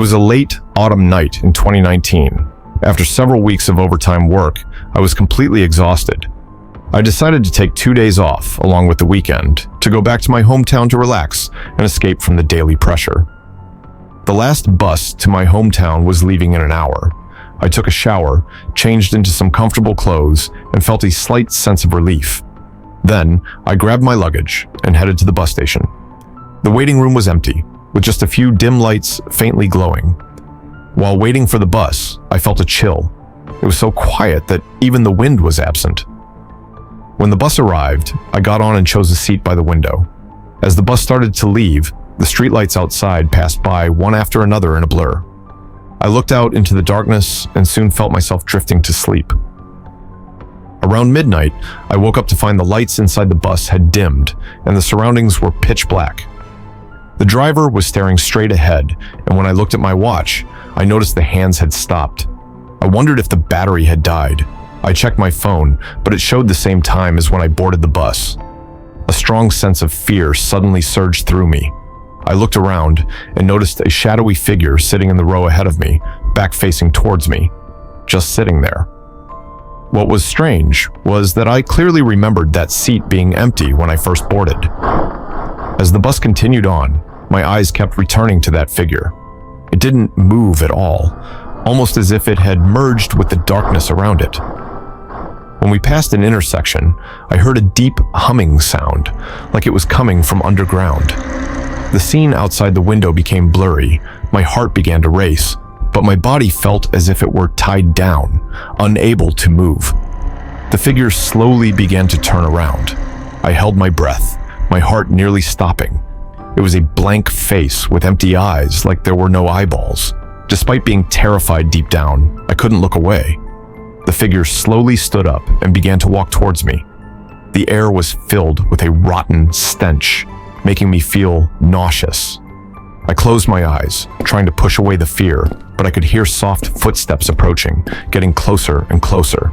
was a late autumn night in 2019. After several weeks of overtime work, I was completely exhausted. I decided to take 2 days off, along with the weekend, to go back to my hometown to relax and escape from the daily pressure. The last bus to my hometown was leaving in an hour. I took a shower, changed into some comfortable clothes, and felt a slight sense of relief. Then, I grabbed my luggage and headed to the bus station. The waiting room was empty, with just a few dim lights faintly glowing. While waiting for the bus, I felt a chill. It was so quiet that even the wind was absent. When the bus arrived, I got on and chose a seat by the window. As the bus started to leave, the streetlights outside passed by one after another in a blur. I looked out into the darkness and soon felt myself drifting to sleep. Around midnight, I woke up to find the lights inside the bus had dimmed and the surroundings were pitch black. The driver was staring straight ahead, and when I looked at my watch, I noticed the hands had stopped. I wondered if the battery had died. I checked my phone, but it showed the same time as when I boarded the bus. A strong sense of fear suddenly surged through me. I looked around and noticed a shadowy figure sitting in the row ahead of me, back facing towards me, just sitting there. What was strange was that I clearly remembered that seat being empty when I first boarded. As the bus continued on, my eyes kept returning to that figure. It didn't move at all, almost as if it had merged with the darkness around it. When we passed an intersection, I heard a deep humming sound, like it was coming from underground. The scene outside the window became blurry. My heart began to race, but my body felt as if it were tied down, unable to move. The figure slowly began to turn around. I held my breath, my heart nearly stopping. It was a blank face with empty eyes, like there were no eyeballs. Despite being terrified deep down, I couldn't look away. The figure slowly stood up and began to walk towards me. The air was filled with a rotten stench, making me feel nauseous. I closed my eyes, trying to push away the fear, but I could hear soft footsteps approaching, getting closer and closer.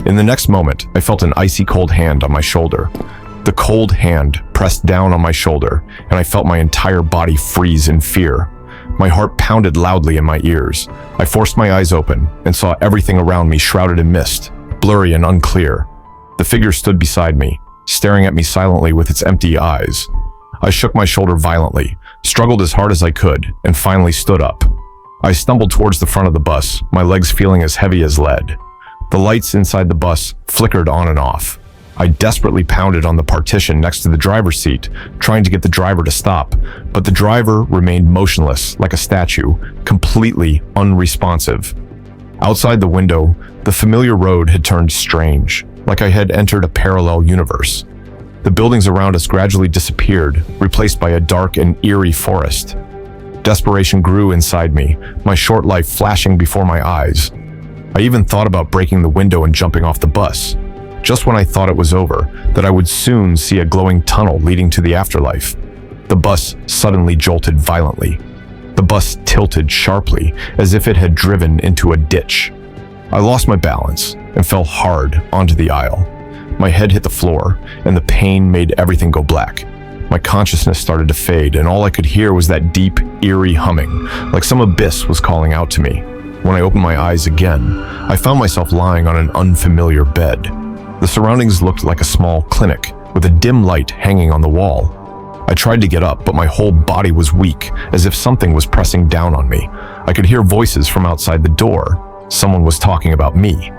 In the next moment, I felt an icy cold hand on my shoulder. The cold hand pressed down on my shoulder, and I felt my entire body freeze in fear. My heart pounded loudly in my ears. I forced my eyes open and saw everything around me shrouded in mist, blurry and unclear. The figure stood beside me, staring at me silently with its empty eyes. I shook my shoulder violently, struggled as hard as I could, and finally stood up. I stumbled towards the front of the bus, my legs feeling as heavy as lead. The lights inside the bus flickered on and off. I desperately pounded on the partition next to the driver's seat, trying to get the driver to stop, but the driver remained motionless like a statue, completely unresponsive. Outside the window, the familiar road had turned strange, like I had entered a parallel universe. The buildings around us gradually disappeared, replaced by a dark and eerie forest. Desperation grew inside me, my short life flashing before my eyes. I even thought about breaking the window and jumping off the bus. Just when I thought it was over, that I would soon see a glowing tunnel leading to the afterlife. The bus suddenly jolted violently. The bus tilted sharply, as if it had driven into a ditch. I lost my balance and fell hard onto the aisle. My head hit the floor, and the pain made everything go black. My consciousness started to fade, and all I could hear was that deep, eerie humming, like some abyss was calling out to me. When I opened my eyes again, I found myself lying on an unfamiliar bed. The surroundings looked like a small clinic, with a dim light hanging on the wall. I tried to get up, but my whole body was weak, as if something was pressing down on me. I could hear voices from outside the door. Someone was talking about me.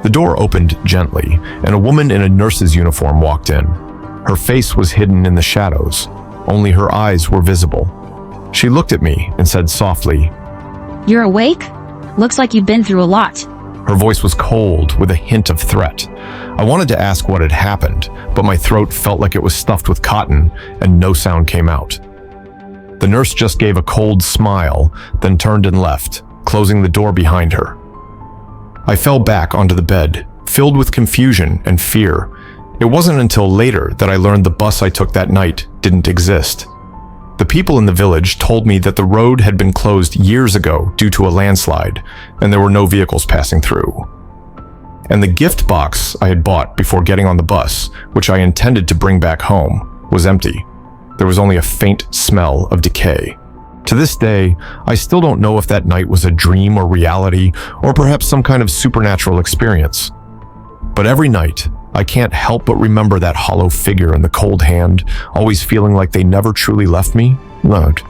The door opened gently, and a woman in a nurse's uniform walked in. Her face was hidden in the shadows. Only her eyes were visible. She looked at me and said softly, "You're awake? Looks like you've been through a lot." Her voice was cold, with a hint of threat. I wanted to ask what had happened, but my throat felt like it was stuffed with cotton, and no sound came out. The nurse just gave a cold smile, then turned and left, closing the door behind her. I fell back onto the bed, filled with confusion and fear. It wasn't until later that I learned the bus I took that night didn't exist. The people in the village told me that the road had been closed years ago due to a landslide, and there were no vehicles passing through. And the gift box I had bought before getting on the bus, which I intended to bring back home, was empty. There was only a faint smell of decay. To this day, I still don't know if that night was a dream or reality, or perhaps some kind of supernatural experience. But every night, I can't help but remember that hollow figure and the cold hand, always feeling like they never truly left me. Look,